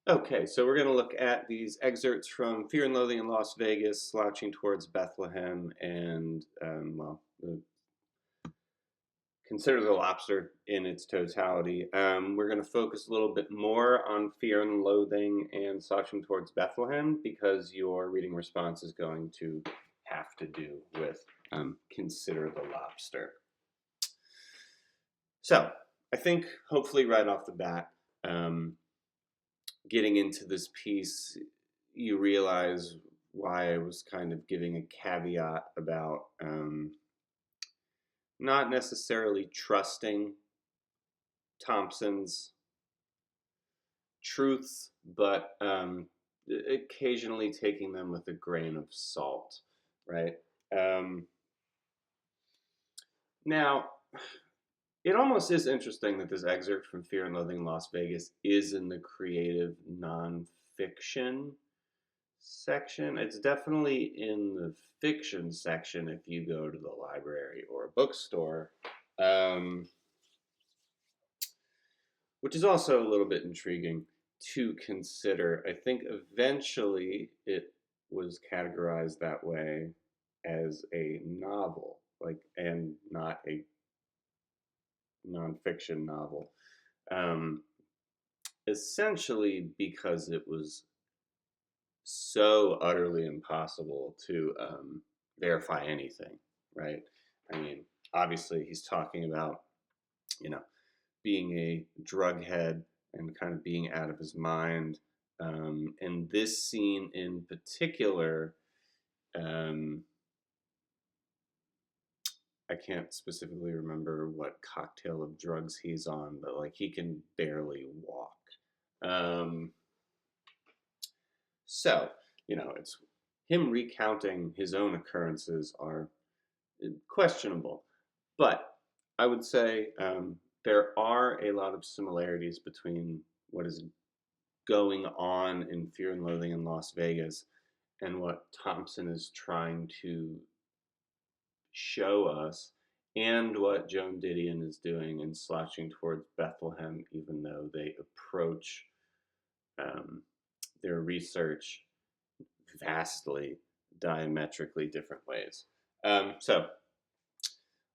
Okay, so we're going to look at these excerpts from Fear and Loathing in Las Vegas, Slouching Towards Bethlehem, and, consider the lobster in its totality. We're going to focus a little bit more on Fear and Loathing and Slouching Towards Bethlehem because your reading response is going to have to do with Consider the Lobster. So, I think hopefully right off the bat, getting into this piece, you realize why I was kind of giving a caveat about not necessarily trusting Thompson's truths, but occasionally taking them with a grain of salt, right? Um, Now, it almost is interesting that this excerpt from Fear and Loathing in Las Vegas is in the creative nonfiction section. It's definitely in the fiction section if you go to the library or a bookstore, um, which is also a little bit intriguing to consider. I think eventually it was categorized that way as a novel, like, and not a nonfiction novel. Um, Essentially because it was so utterly impossible to verify anything, right? I mean, obviously he's talking about, you know, being a drug head and kind of being out of his mind. And this scene in particular, um, I can't specifically remember what cocktail of drugs he's on, but like he can barely walk. Um, so, it's him recounting his own occurrences are questionable. But I would say there are a lot of similarities between what is going on in Fear and Loathing in Las Vegas and what Thompson is trying to show us, and what Joan Didion is doing in Slouching Towards Bethlehem, even though they approach um, their research vastly diametrically different ways. So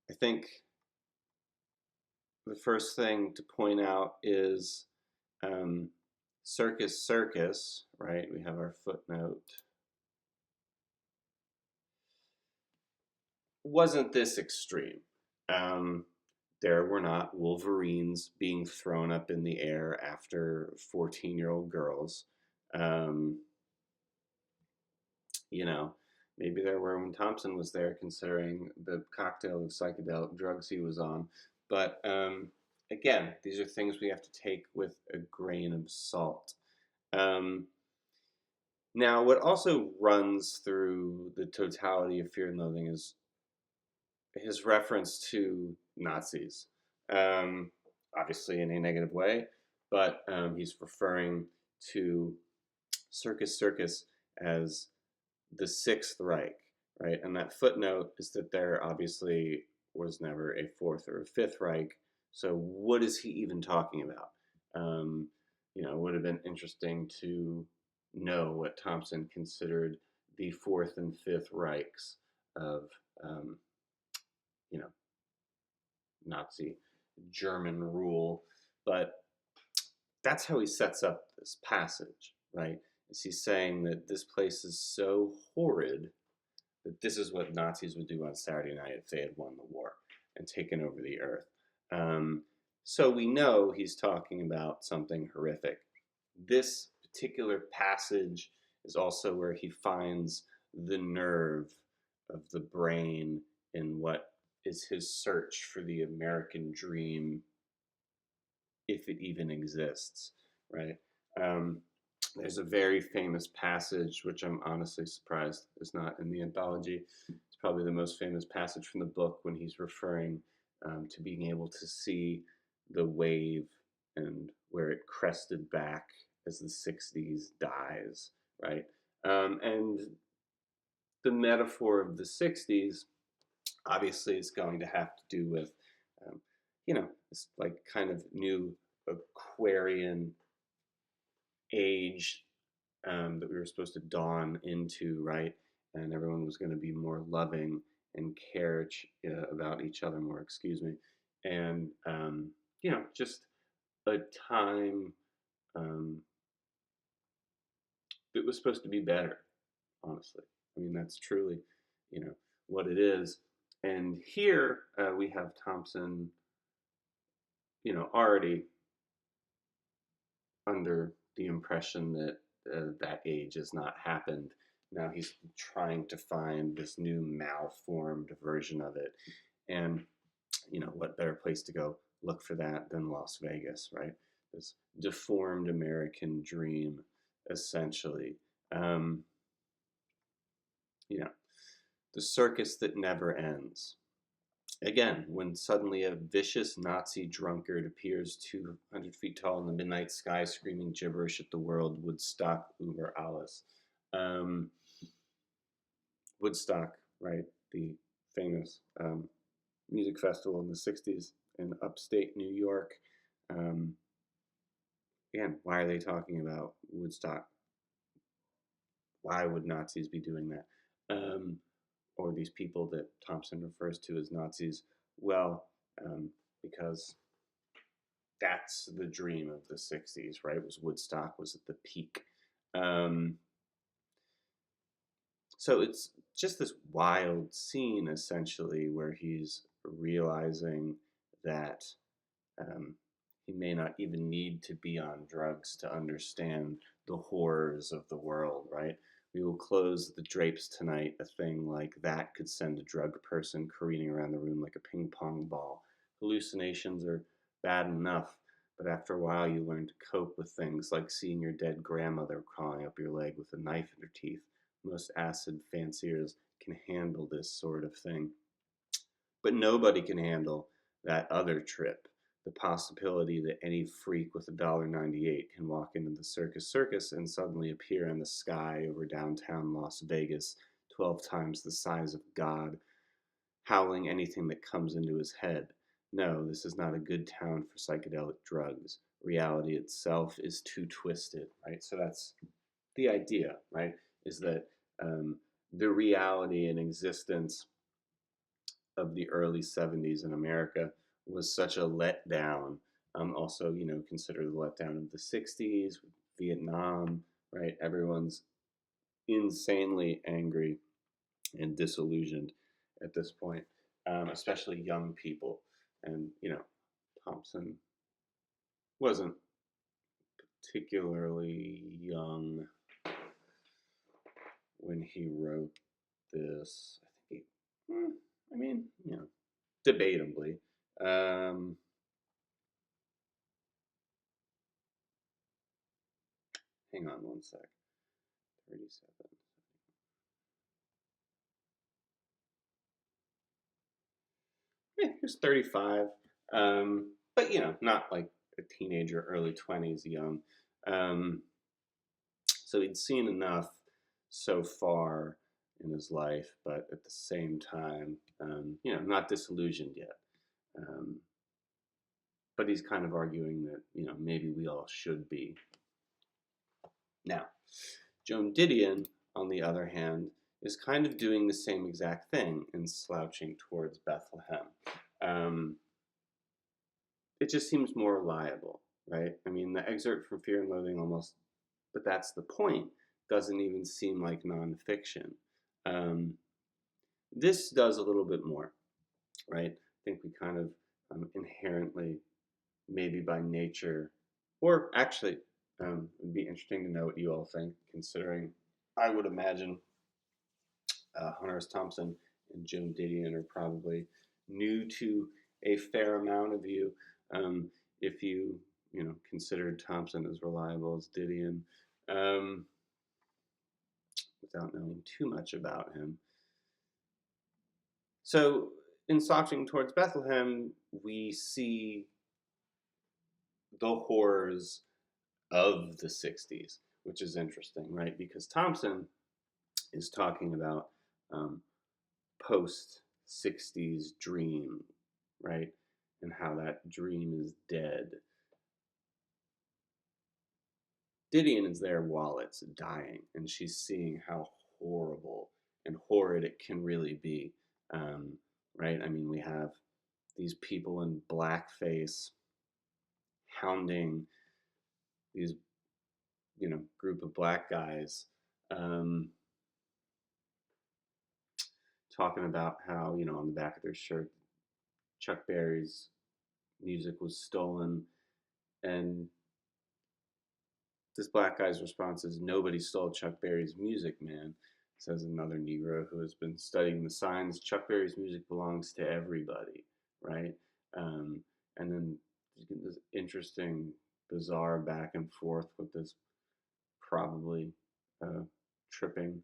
I think the first thing to point out is um, Circus Circus, right? We have our footnote. Wasn't this extreme? Um, there were not Wolverines being thrown up in the air after 14-year-old girls. Um, you know, Maybe there were when Thompson was there, considering the cocktail of psychedelic drugs he was on. But again, these are things we have to take with a grain of salt. Um, Now, what also runs through the totality of Fear and Loathing is his reference to Nazis. Um, Obviously, in a negative way, but he's referring to Circus Circus as the Sixth Reich, right? And that footnote is that there obviously was never a Fourth or a Fifth Reich. So what is he even talking about? It would have been interesting to know what Thompson considered the Fourth and Fifth Reichs of, um, you know, Nazi German rule. But that's how he sets up this passage, right? Is he's saying that this place is so horrid that this is what Nazis would do on Saturday night if they had won the war and taken over the earth. So we know he's talking about something horrific. This particular passage is also where he finds the nerve of the brain in what is his search for the American dream, if it even exists, right? Um, there's a very famous passage, which I'm honestly surprised is not in the anthology. It's probably the most famous passage from the book when he's referring to being able to see the wave and where it crested back as the 60s dies, right? And the metaphor of the 60s obviously is going to have to do with, um, this like kind of new Aquarian age that we were supposed to dawn into, right? And everyone was going to be more loving and care about each other more, excuse me. And, just a time um, that was supposed to be better, honestly. I mean, that's truly, you know, what it is. And here we have Thompson, already under the impression that that age has not happened. Now he's trying to find this new malformed version of it. And, what better place to go look for that than Las Vegas, right? This deformed American dream, essentially. Um, you know, the circus that never ends. Again, when suddenly a vicious Nazi drunkard appears 200 feet tall in the midnight sky, screaming gibberish at the world, Woodstock über alles. Um, Woodstock, right? The famous music festival in the 60s in upstate New York. Um, Again, why are they talking about Woodstock? Why would Nazis be doing that? Or these people that Thompson refers to as Nazis? Well, because that's the dream of the 60s, right? Was Woodstock was at the peak. So it's just this wild scene, essentially, where he's realizing that he may not even need to be on drugs to understand the horrors of the world, right? We will close the drapes tonight. A thing like that could send a drug person careening around the room like a ping pong ball. Hallucinations are bad enough, but after a while you learn to cope with things like seeing your dead grandmother crawling up your leg with a knife in her teeth. Most acid fanciers can handle this sort of thing. But nobody can handle that other trip. The possibility that any freak with $1.98 can walk into the circus and suddenly appear in the sky over downtown Las Vegas, 12 times the size of God, howling anything that comes into his head. No, this is not a good town for psychedelic drugs. Reality itself is too twisted, right? So that's the idea, right? Is that the reality and existence of the early 70s in America was such a letdown. Also, consider the letdown of the 60s, Vietnam, right? Everyone's insanely angry and disillusioned at this point, especially young people. And, Thompson wasn't particularly young when he wrote this. I think I mean, debatably. Hang on one sec. 37. Yeah, he was 35. But, not like a teenager, early 20s young. Um, so he'd seen enough so far in his life, but at the same time, not disillusioned yet. Um, but he's kind of arguing that, maybe we all should be. Now, Joan Didion, on the other hand, is kind of doing the same exact thing in slouching towards Bethlehem. It just seems more reliable, right? I mean, the excerpt from Fear and Loathing almost, but that's the point, doesn't even seem like nonfiction. This does a little bit more, right? I think we kind of inherently, maybe by nature, or actually, it'd be interesting to know what you all think, considering I would imagine Hunter S. Thompson and Joan Didion are probably new to a fair amount of you. If you, considered Thompson as reliable as Didion, without knowing too much about him. So in Slouching Towards Bethlehem, we see the horrors of the 60s, which is interesting, right? Because Thompson is talking about post 60s dream, right? And how that dream is dead. Didion is there while it's dying, and she's seeing how horrible and horrid it can really be. Um, right? I mean, we have these people in blackface hounding these, group of black guys, um, talking about how, on the back of their shirt, Chuck Berry's music was stolen. And this black guy's response is, "Nobody stole Chuck Berry's music, man," says another Negro who has been studying the signs. Chuck Berry's music belongs to everybody, right? Um, and then you get this interesting, bizarre back and forth with this probably tripping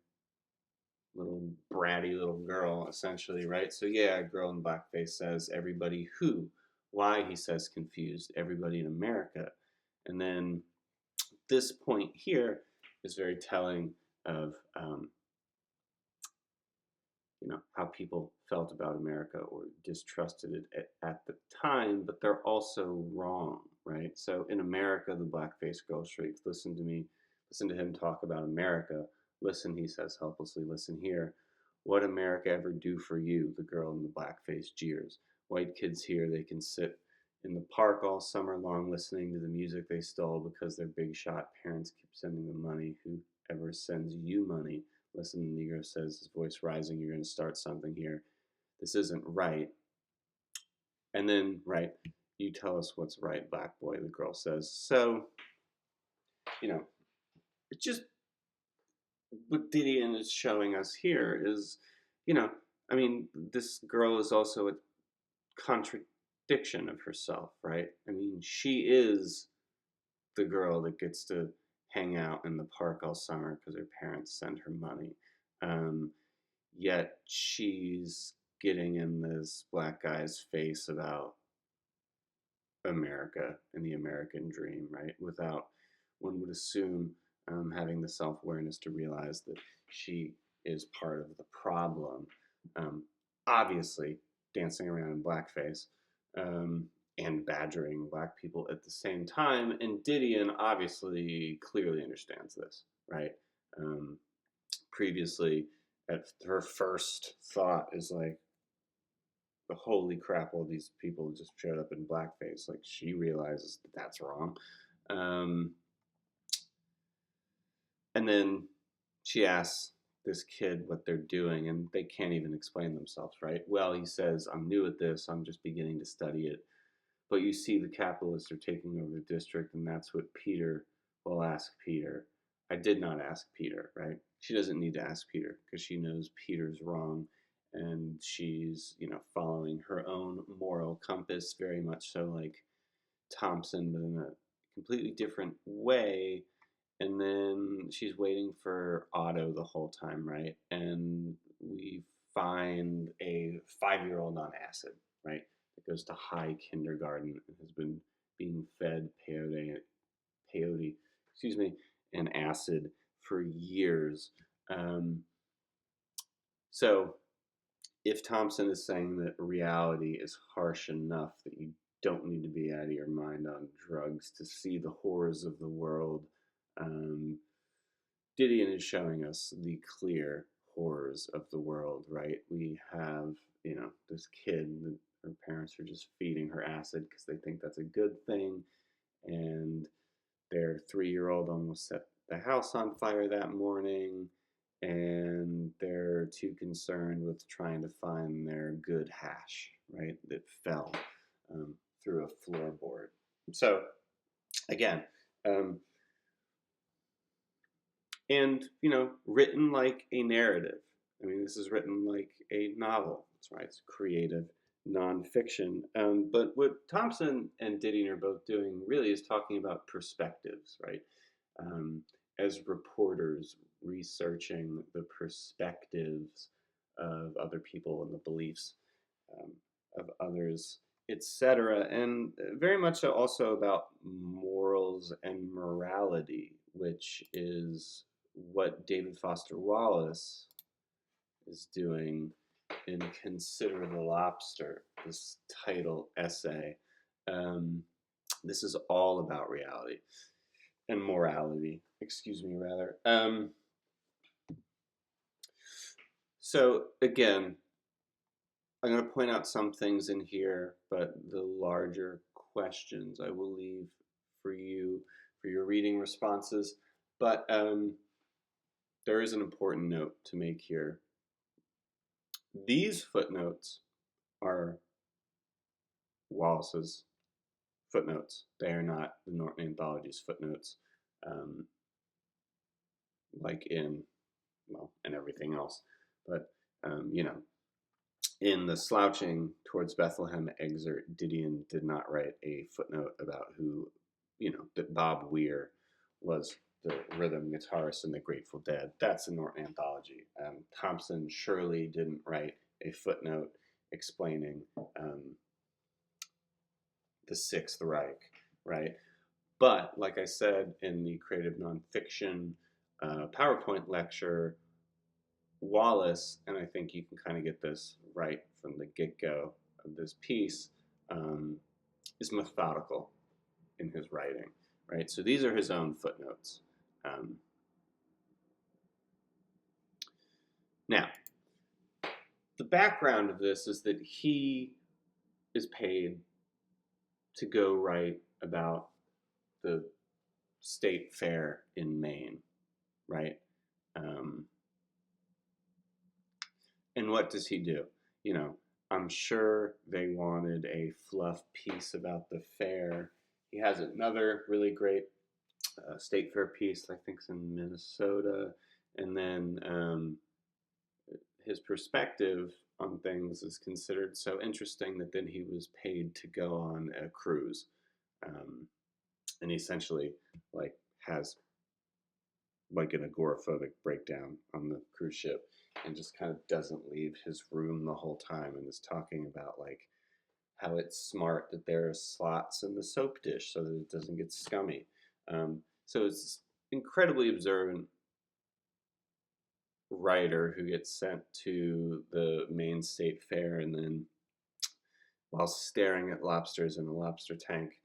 little bratty little girl, essentially, right? So yeah, a girl in blackface says, "Everybody who?" Why, he says, confused. "Everybody in America." And then this point here is very telling of how people felt about America or distrusted it at the time, but they're also wrong, right? So in America, the blackface girl shrieks, "Listen to me, listen to him talk about America. Listen," he says helplessly, "listen here. What America ever do for you?" The girl in the blackface jeers. "White kids here, they can sit in the park all summer long listening to the music they stole because their big shot parents keep sending them money. Whoever sends you money?" "Listen," the Negro says, his voice rising, "you're going to start something here. This isn't right." And then, right, "You tell us what's right, black boy," the girl says. So, you know, it's just what Didion is showing us here is, you know, I mean, this girl is also a contradiction of herself, right? I mean, she is the girl that gets to hang out in the park all summer because her parents send her money. Um, Yet she's getting in this black guy's face about America and the American dream, right? Without, one would assume, having the self awareness to realize that she is part of the problem. Um, Obviously, dancing around in blackface and badgering black people at the same time. And Didion obviously clearly understands this, right? Um, Previously, at her first thought is like, "Holy crap, all these people just showed up in blackface." Like, she realizes that that's wrong. Um, and then she asks this kid what they're doing, and they can't even explain themselves, right? "Well," he says, "I'm new at this. I'm just beginning to study it. But you see, the capitalists are taking over the district, and that's what Peter will ask Peter." I did not ask Peter, right? She doesn't need to ask Peter because she knows Peter's wrong, and she's, following her own moral compass, very much so like Thompson, but in a completely different way. And then she's waiting for Otto the whole time, right? And we find a 5-year-old on acid, right? That goes to high kindergarten and has been being fed peyote, and acid for years. Um, so if Thompson is saying that reality is harsh enough that you don't need to be out of your mind on drugs to see the horrors of the world, um, Didion is showing us the clear horrors of the world, right? We have, this kid that her parents are just feeding her acid because they think that's a good thing. And their 3-year-old almost set the house on fire that morning. And they're too concerned with trying to find their good hash, right? That fell through a floorboard. So, again, um, and written like a narrative. I mean, this is written like a novel. That's right. It's creative nonfiction. But what Thompson and Didion are both doing really is talking about perspectives, right? Um, as reporters researching the perspectives of other people and the beliefs um, of others, etc. And very much so also about morals and morality, which is what David Foster Wallace is doing in Consider the Lobster, this title essay. This is all about reality. and morality. Excuse me, rather. So again, I'm going to point out some things in here, but the larger questions I will leave for you for your reading responses. But there is an important note to make here. These footnotes are Wallace's footnotes. They are not the Norton Anthology's footnotes, like in, well, and everything else. But, you know, in the Slouching Towards Bethlehem excerpt, Didion did not write a footnote about who, you know, that Bob Weir was the rhythm guitarist in the Grateful Dead. That's a Norton Anthology. Thompson surely didn't write a footnote explaining the Sixth Reich, right? But like I said in the creative nonfiction PowerPoint lecture, Wallace, and I think you can kind of get this right from the get-go of this piece, is methodical in his writing, right? So these are his own footnotes. Now, the background of this is that he is paid to go write about the state fair in Maine, right? And what does he do? You know, I'm sure they wanted a fluff piece about the fair. He has another really great state fair piece, I think it's in Minnesota. And then his perspective on things is considered so interesting that then he was paid to go on a cruise. And he essentially like has like an agoraphobic breakdown on the cruise ship and just kind of doesn't leave his room the whole time and is talking about like how it's smart that there are slots in the soap dish so that it doesn't get scummy. So it's this incredibly observant writer who gets sent to the Maine State Fair and then while staring at lobsters in a lobster tank,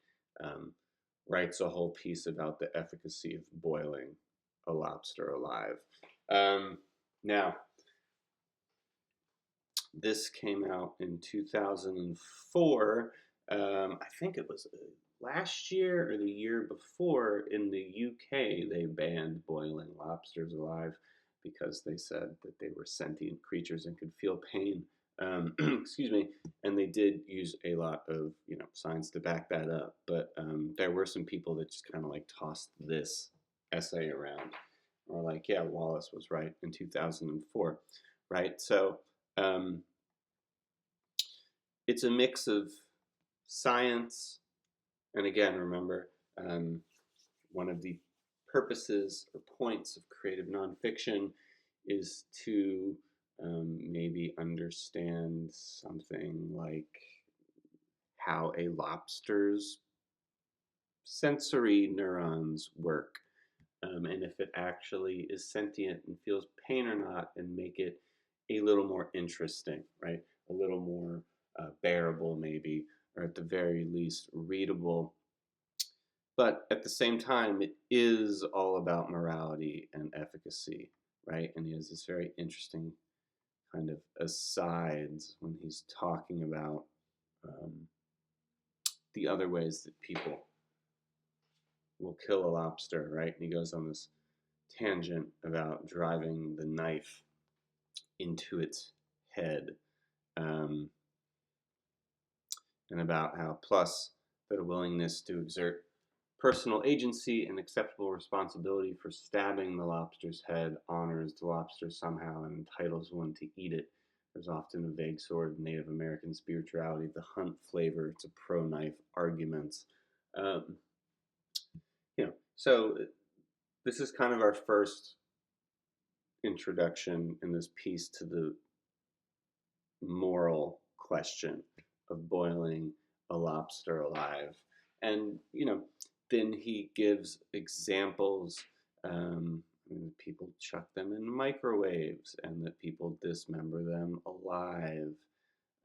writes a whole piece about the efficacy of boiling a lobster alive. Now, this came out in 2004. I think it was last year or the year before. In the UK, they banned boiling lobsters alive because they said that they were sentient creatures and could feel pain. Excuse me. And they did use a lot of science to back that up. But there were some people that just kind of like tossed this essay around, or like, yeah, Wallace was right in 2004, right? So it's a mix of science, and again, remember, one of the purposes or points of creative nonfiction is to maybe understand something like how a lobster's sensory neurons work, and if it actually is sentient and feels pain or not, and make it a little more interesting, right? A little more bearable, maybe, or at the very least readable. But at the same time, it is all about morality and efficacy, right? And he has this very interesting kind of asides when he's talking about the other ways that people will kill a lobster, right? And he goes on this tangent about driving the knife into its head, and about how plus that a willingness to exert personal agency and acceptable responsibility for stabbing the lobster's head honors the lobster somehow and entitles one to eat it. There's often a vague sort of Native American spirituality, the hunt flavor to pro-knife arguments. So this is kind of our first introduction in this piece to the moral question of boiling a lobster alive. And, then he gives examples. People chuck them in microwaves and that people dismember them alive.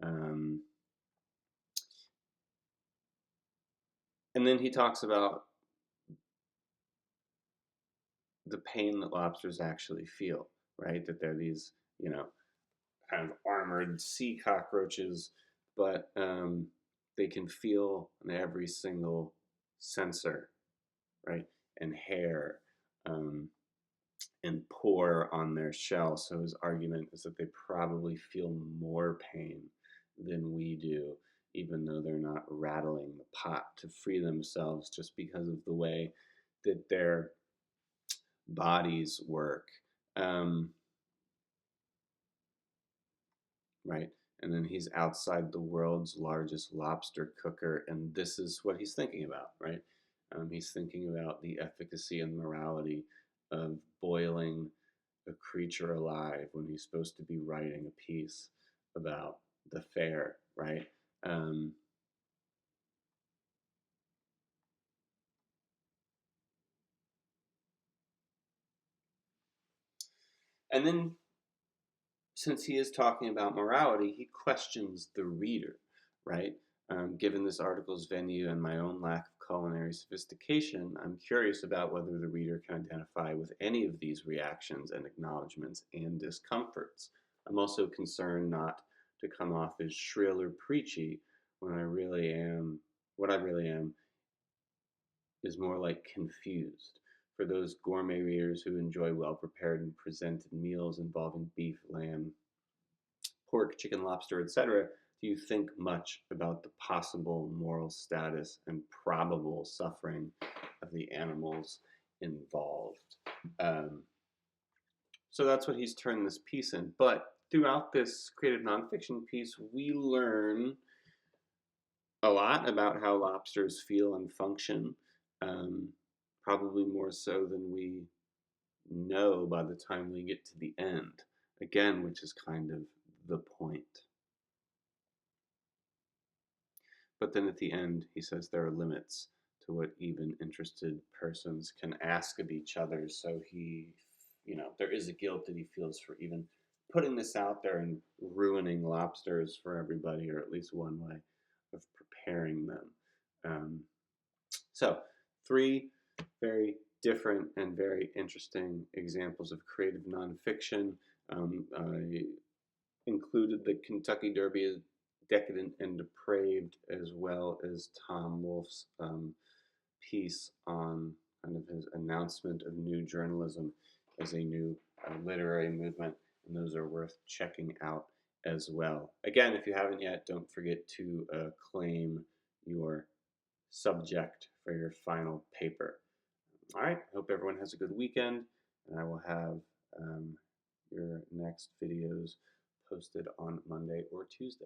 And then he talks about the pain that lobsters actually feel, right? That they're these, kind of armored sea cockroaches, but they can feel on every single sensor, right? And hair, um, and pore on their shell. So his argument is that they probably feel more pain than we do, even though they're not rattling the pot to free themselves just because of the way that their bodies work. Um, right? And then he's outside the world's largest lobster cooker, and this is what he's thinking about, right? He's thinking about the efficacy and morality of boiling a creature alive when he's supposed to be writing a piece about the fair, right? Um, and then, since he is talking about morality, he questions the reader, right? Given this article's venue and my own lack of culinary sophistication, I'm curious about whether the reader can identify with any of these reactions and acknowledgments and discomforts. I'm also concerned not to come off as shrill or preachy when I really am. What I really am is more like confused. For those gourmet readers who enjoy well prepared and presented meals involving beef, lamb, pork, chicken, lobster, etc., do you think much about the possible moral status and probable suffering of the animals involved? Um, so that's what he's turned this piece in. But throughout this creative nonfiction piece, we learn a lot about how lobsters feel and function, um, probably more so than we know by the time we get to the end. Again, which is kind of the point. But then at the end, he says there are limits to what even interested persons can ask of each other. So there is a guilt that he feels for even putting this out there and ruining lobsters for everybody, or at least one way of preparing them. Um, so, three very different and very interesting examples of creative nonfiction. I included the Kentucky Derby as decadent and depraved, as well as Tom Wolfe's piece on kind of his announcement of new journalism as a new literary movement, and those are worth checking out as well. Again, if you haven't yet, don't forget to claim your subject for your final paper. All right, I hope everyone has a good weekend, and I will have your next videos posted on Monday or Tuesday.